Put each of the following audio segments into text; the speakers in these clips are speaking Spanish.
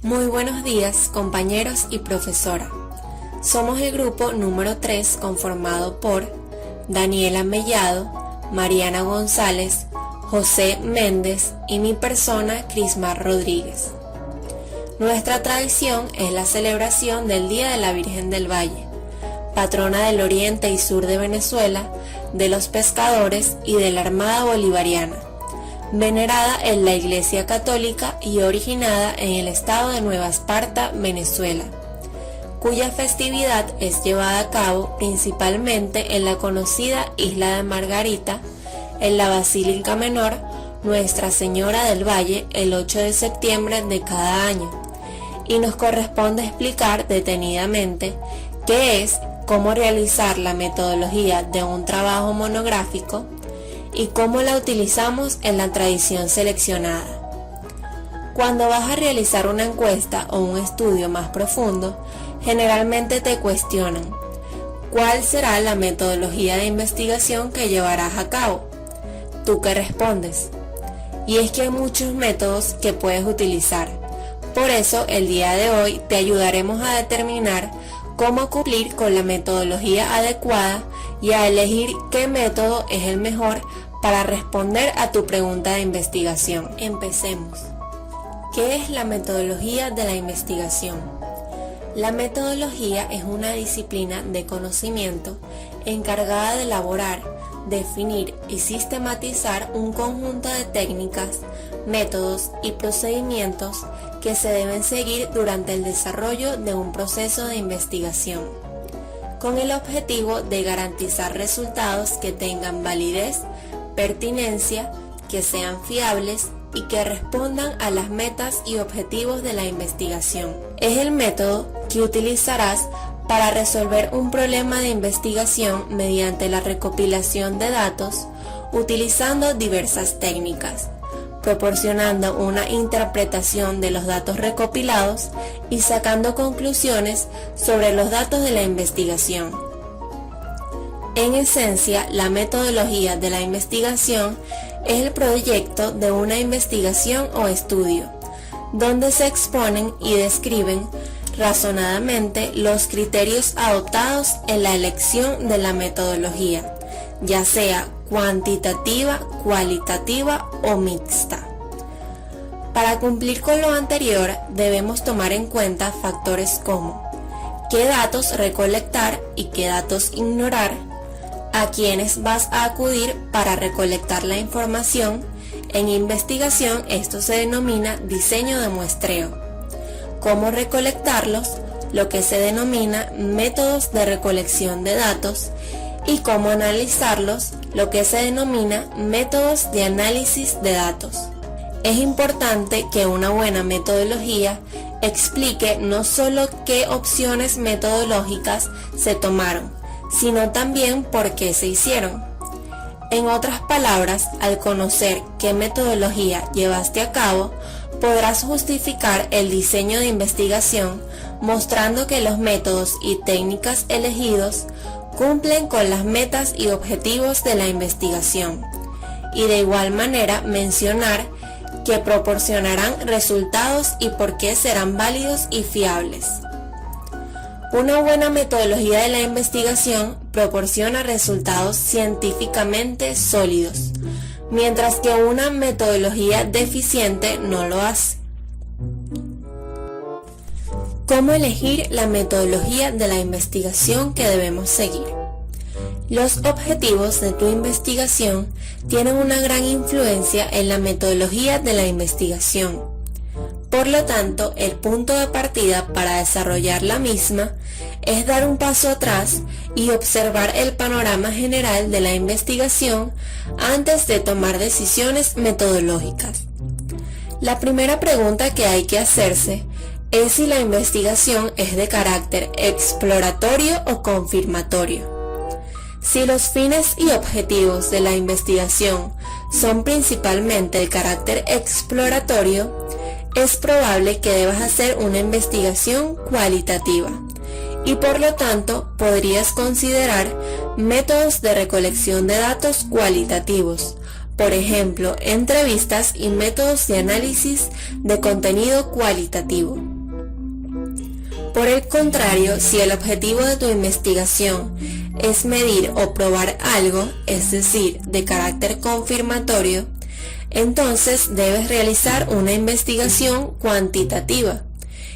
Muy buenos días, compañeros y profesora. Somos el grupo número 3 conformado por Daniela Mellado, Mariana González, José Méndez y mi persona, Crismar Rodríguez. Nuestra tradición es la celebración del Día de la Virgen del Valle, patrona del oriente y sur de Venezuela, de los pescadores y de la Armada Bolivariana, venerada en la Iglesia Católica y originada en el estado de Nueva Esparta, Venezuela, cuya festividad es llevada a cabo principalmente en la conocida isla de Margarita, en la Basílica Menor Nuestra Señora del Valle, el 8 de septiembre de cada año, y nos corresponde explicar detenidamente qué es, cómo realizar la metodología de un trabajo monográfico y cómo la utilizamos en la tradición seleccionada. Cuando vas a realizar una encuesta o un estudio más profundo, generalmente te cuestionan ¿cuál será la metodología de investigación que llevarás a cabo? ¿Tú qué respondes? Y es que hay muchos métodos que puedes utilizar. Por eso, el día de hoy te ayudaremos a determinar cómo cumplir con la metodología adecuada y a elegir qué método es el mejor para responder a tu pregunta de investigación. Empecemos. ¿Qué es la metodología de la investigación? La metodología es una disciplina de conocimiento encargada de elaborar, definir y sistematizar un conjunto de técnicas, métodos y procedimientos que se deben seguir durante el desarrollo de un proceso de investigación, con el objetivo de garantizar resultados que tengan validez, pertinencia, que sean fiables y que respondan a las metas y objetivos de la investigación. Es el método que utilizarás para resolver un problema de investigación mediante la recopilación de datos, utilizando diversas técnicas, proporcionando una interpretación de los datos recopilados y sacando conclusiones sobre los datos de la investigación. En esencia, la metodología de la investigación es el proyecto de una investigación o estudio, donde se exponen y describen razonadamente los criterios adoptados en la elección de la metodología, ya sea cuantitativa, cualitativa o mixta. Para cumplir con lo anterior, debemos tomar en cuenta factores como qué datos recolectar y qué datos ignorar, a quiénes vas a acudir para recolectar la información. En investigación esto se denomina diseño de muestreo. Cómo recolectarlos, lo que se denomina métodos de recolección de datos, y cómo analizarlos, lo que se denomina métodos de análisis de datos. Es importante que una buena metodología explique no solo qué opciones metodológicas se tomaron, sino también por qué se hicieron. En otras palabras, al conocer qué metodología llevaste a cabo, podrás justificar el diseño de investigación mostrando que los métodos y técnicas elegidos cumplen con las metas y objetivos de la investigación, y de igual manera mencionar que proporcionarán resultados y por qué serán válidos y fiables. Una buena metodología de la investigación proporciona resultados científicamente sólidos, mientras que una metodología deficiente no lo hace. ¿Cómo elegir la metodología de la investigación que debemos seguir? Los objetivos de tu investigación tienen una gran influencia en la metodología de la investigación. Por lo tanto, el punto de partida para desarrollar la misma es dar un paso atrás y observar el panorama general de la investigación antes de tomar decisiones metodológicas. La primera pregunta que hay que hacerse es si la investigación es de carácter exploratorio o confirmatorio. Si los fines y objetivos de la investigación son principalmente el carácter exploratorio, es probable que debas hacer una investigación cualitativa y por lo tanto podrías considerar métodos de recolección de datos cualitativos, por ejemplo, entrevistas y métodos de análisis de contenido cualitativo. Por el contrario, si el objetivo de tu investigación es medir o probar algo, es decir, de carácter confirmatorio, entonces debes realizar una investigación cuantitativa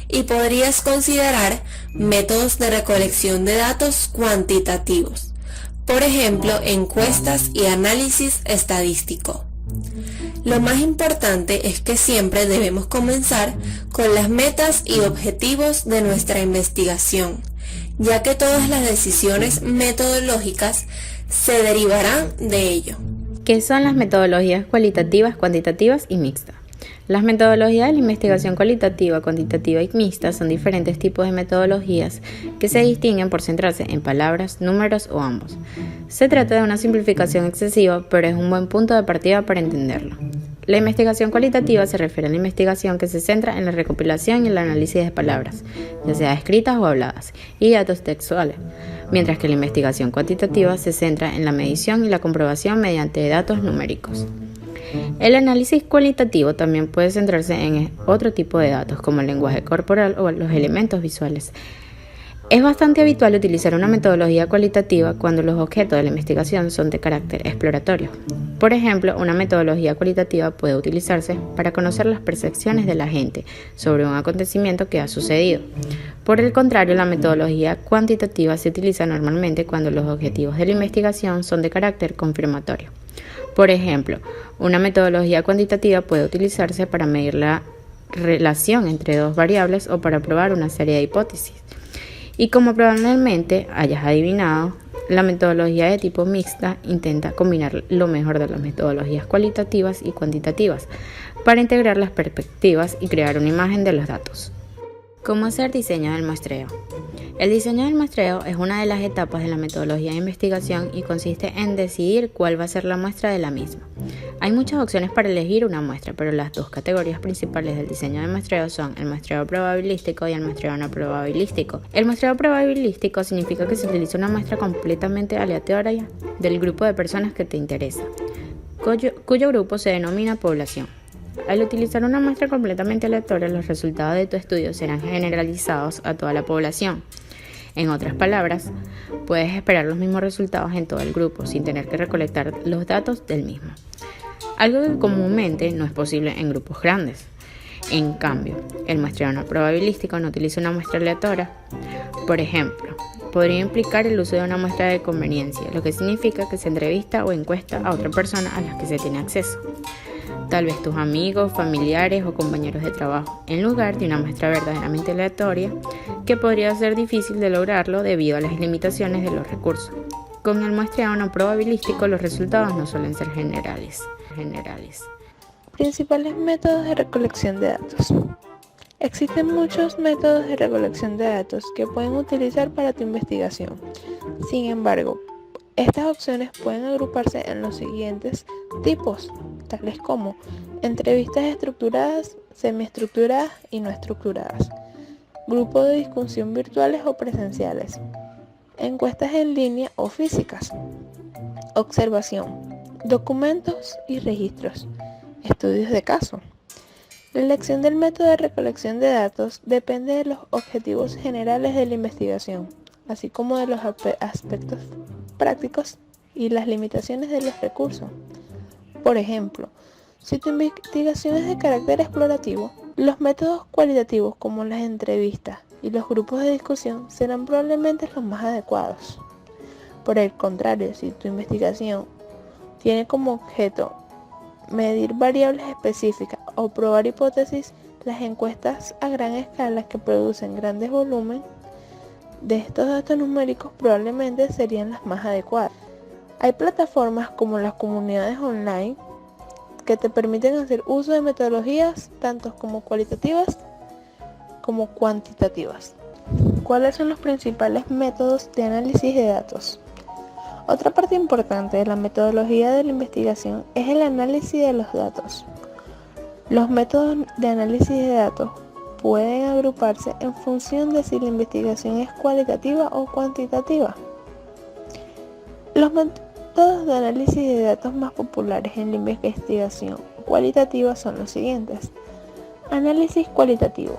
y podrías considerar métodos de recolección de datos cuantitativos, por ejemplo, encuestas y análisis estadístico. Lo más importante es que siempre debemos comenzar con las metas y objetivos de nuestra investigación, ya que todas las decisiones metodológicas se derivarán de ello. ¿Qué son las metodologías cualitativas, cuantitativas y mixtas? Las metodologías de la investigación cualitativa, cuantitativa y mixta son diferentes tipos de metodologías que se distinguen por centrarse en palabras, números o ambos. Se trata de una simplificación excesiva, pero es un buen punto de partida para entenderlo. La investigación cualitativa se refiere a la investigación que se centra en la recopilación y el análisis de palabras, ya sea escritas o habladas, y datos textuales, mientras que la investigación cuantitativa se centra en la medición y la comprobación mediante datos numéricos. El análisis cualitativo también puede centrarse en otro tipo de datos, como el lenguaje corporal o los elementos visuales. Es bastante habitual utilizar una metodología cualitativa cuando los objetos de la investigación son de carácter exploratorio. Por ejemplo, una metodología cualitativa puede utilizarse para conocer las percepciones de la gente sobre un acontecimiento que ha sucedido. Por el contrario, la metodología cuantitativa se utiliza normalmente cuando los objetivos de la investigación son de carácter confirmatorio. Por ejemplo, una metodología cuantitativa puede utilizarse para medir la relación entre dos variables o para probar una serie de hipótesis. Y como probablemente hayas adivinado, la metodología de tipo mixta intenta combinar lo mejor de las metodologías cualitativas y cuantitativas para integrar las perspectivas y crear una imagen de los datos. ¿Cómo hacer diseño del muestreo? El diseño del muestreo es una de las etapas de la metodología de investigación y consiste en decidir cuál va a ser la muestra de la misma. Hay muchas opciones para elegir una muestra, pero las dos categorías principales del diseño de muestreo son el muestreo probabilístico y el muestreo no probabilístico. El muestreo probabilístico significa que se utiliza una muestra completamente aleatoria del grupo de personas que te interesa, cuyo grupo se denomina población. Al utilizar una muestra completamente aleatoria, los resultados de tu estudio serán generalizados a toda la población. En otras palabras, puedes esperar los mismos resultados en todo el grupo, sin tener que recolectar los datos del mismo. Algo que comúnmente no es posible en grupos grandes. En cambio, el muestreo no probabilístico no utiliza una muestra aleatoria. Por ejemplo, podría implicar el uso de una muestra de conveniencia, lo que significa que se entrevista o encuesta a otra persona a la que se tiene acceso, tal vez tus amigos, familiares o compañeros de trabajo, en lugar de una muestra verdaderamente aleatoria que podría ser difícil de lograrlo debido a las limitaciones de los recursos. Con el muestreo no probabilístico los resultados no suelen ser generales. Principales métodos de recolección de datos. Existen muchos métodos de recolección de datos que pueden utilizar para tu investigación. Sin embargo, estas opciones pueden agruparse en los siguientes tipos, tales como entrevistas estructuradas, semiestructuradas y no estructuradas, grupos de discusión virtuales o presenciales, encuestas en línea o físicas, observación, documentos y registros, estudios de caso. La elección del método de recolección de datos depende de los objetivos generales de la investigación, así como de los aspectos prácticos y las limitaciones de los recursos. Por ejemplo, si tu investigación es de carácter explorativo, los métodos cualitativos como las entrevistas y los grupos de discusión serán probablemente los más adecuados. Por el contrario, si tu investigación tiene como objeto medir variables específicas o probar hipótesis, las encuestas a gran escala que producen grandes volúmenes de estos datos numéricos probablemente serían las más adecuadas. Hay plataformas como las comunidades online que te permiten hacer uso de metodologías tanto como cualitativas como cuantitativas. ¿Cuáles son los principales métodos de análisis de datos? Otra parte importante de la metodología de la investigación es el análisis de los datos. Los métodos de análisis de datos pueden agruparse en función de si la investigación es cualitativa o cuantitativa. Los métodos de análisis de datos más populares en la investigación cualitativa son los siguientes. Análisis cualitativo.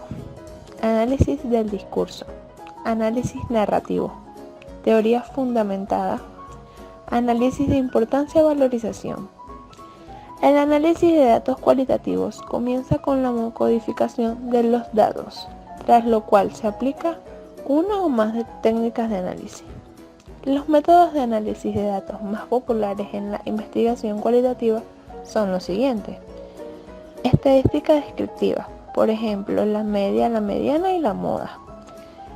análisis del discurso, análisis narrativo, teoría fundamentada, análisis de importancia y valorización. El análisis de datos cualitativos comienza con la codificación de los datos, tras lo cual se aplica una o más de técnicas de análisis. Los métodos de análisis de datos más populares en la investigación cualitativa son los siguientes. Estadística descriptiva, por ejemplo, la media, la mediana y la moda.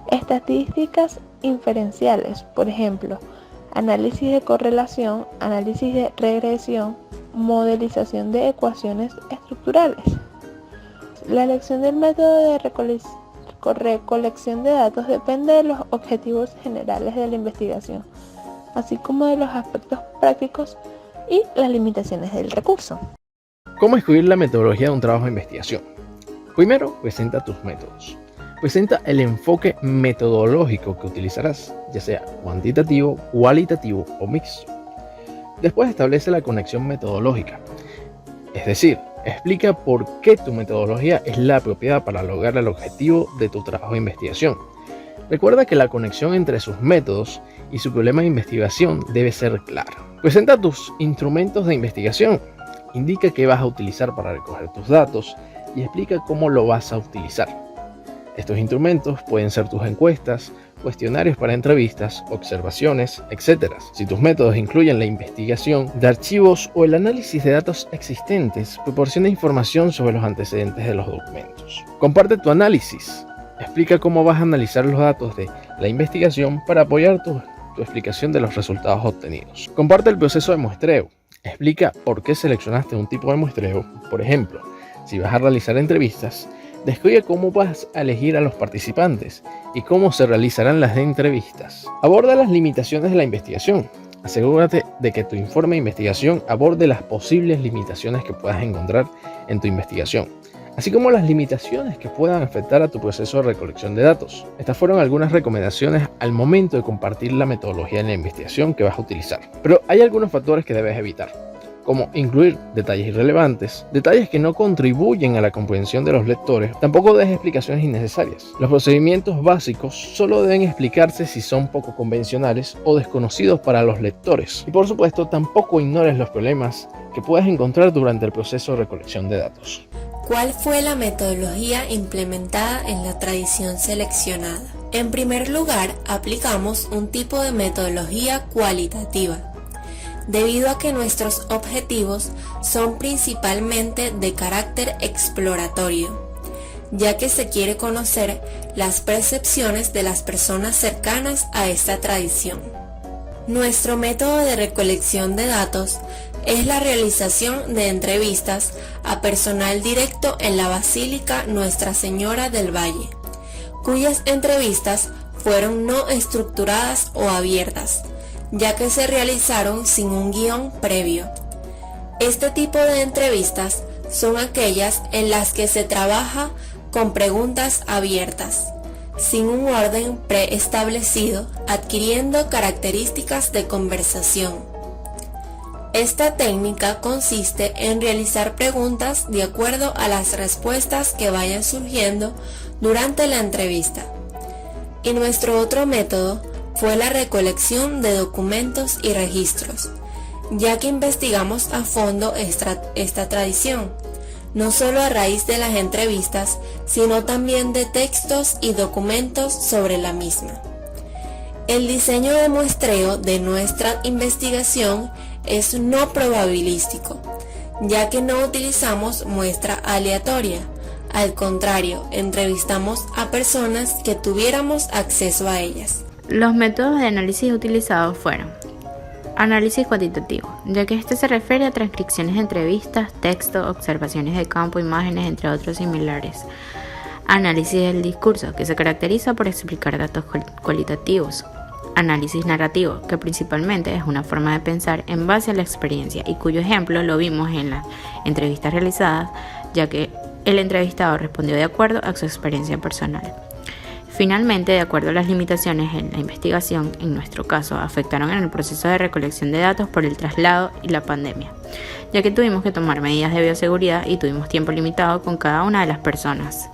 Estadísticas inferenciales, por ejemplo, análisis de correlación, análisis de regresión, modelización de ecuaciones estructurales. La elección del método de recolección de datos depende de los objetivos generales de la investigación, así como de los aspectos prácticos y las limitaciones del recurso. ¿Cómo escribir la metodología de un trabajo de investigación? Primero, presenta tus métodos. Presenta el enfoque metodológico que utilizarás, ya sea cuantitativo, cualitativo o mixto. Después establece la conexión metodológica, es decir, explica por qué tu metodología es la apropiada para lograr el objetivo de tu trabajo de investigación. Recuerda que la conexión entre sus métodos y su problema de investigación debe ser clara. Presenta tus instrumentos de investigación. Indica qué vas a utilizar para recoger tus datos y explica cómo lo vas a utilizar. Estos instrumentos pueden ser tus encuestas, cuestionarios para entrevistas, observaciones, etc. Si tus métodos incluyen la investigación de archivos o el análisis de datos existentes, proporciona información sobre los antecedentes de los documentos. Comparte tu análisis. Explica cómo vas a analizar los datos de la investigación para apoyar tu explicación de los resultados obtenidos. Comparte el proceso de muestreo. Explica por qué seleccionaste un tipo de muestreo. Por ejemplo, si vas a realizar entrevistas, describe cómo vas a elegir a los participantes y cómo se realizarán las entrevistas. Aborda las limitaciones de la investigación. Asegúrate de que tu informe de investigación aborde las posibles limitaciones que puedas encontrar en tu investigación, así como las limitaciones que puedan afectar a tu proceso de recolección de datos. Estas fueron algunas recomendaciones al momento de compartir la metodología en la investigación que vas a utilizar. Pero hay algunos factores que debes evitar, como incluir detalles irrelevantes, detalles que no contribuyen a la comprensión de los lectores. Tampoco des explicaciones innecesarias. Los procedimientos básicos solo deben explicarse si son poco convencionales o desconocidos para los lectores. Y por supuesto, tampoco ignores los problemas que puedas encontrar durante el proceso de recolección de datos. ¿Cuál fue la metodología implementada en la tradición seleccionada? En primer lugar, aplicamos un tipo de metodología cualitativa, debido a que nuestros objetivos son principalmente de carácter exploratorio, ya que se quiere conocer las percepciones de las personas cercanas a esta tradición. Nuestro método de recolección de datos es la realización de entrevistas a personal directo en la Basílica Nuestra Señora del Valle, cuyas entrevistas fueron no estructuradas o abiertas, ya que se realizaron sin un guión previo. Este tipo de entrevistas son aquellas en las que se trabaja con preguntas abiertas, sin un orden preestablecido, adquiriendo características de conversación. Esta técnica consiste en realizar preguntas de acuerdo a las respuestas que vayan surgiendo durante la entrevista. Y nuestro otro método fue la recolección de documentos y registros, ya que investigamos a fondo esta tradición, no solo a raíz de las entrevistas, sino también de textos y documentos sobre la misma. El diseño de muestreo de nuestra investigación es no probabilístico, ya que no utilizamos muestra aleatoria. Al contrario, entrevistamos a personas que tuviéramos acceso a ellas. Los métodos de análisis utilizados fueron: análisis cuantitativo, ya que este se refiere a transcripciones de entrevistas, texto, observaciones de campo, imágenes, entre otros similares. Análisis del discurso, que se caracteriza por explicar datos cualitativos. Análisis narrativo, que principalmente es una forma de pensar en base a la experiencia y cuyo ejemplo lo vimos en las entrevistas realizadas, ya que el entrevistado respondió de acuerdo a su experiencia personal. Finalmente, de acuerdo a las limitaciones en la investigación, en nuestro caso, afectaron en el proceso de recolección de datos por el traslado y la pandemia, ya que tuvimos que tomar medidas de bioseguridad y tuvimos tiempo limitado con cada una de las personas.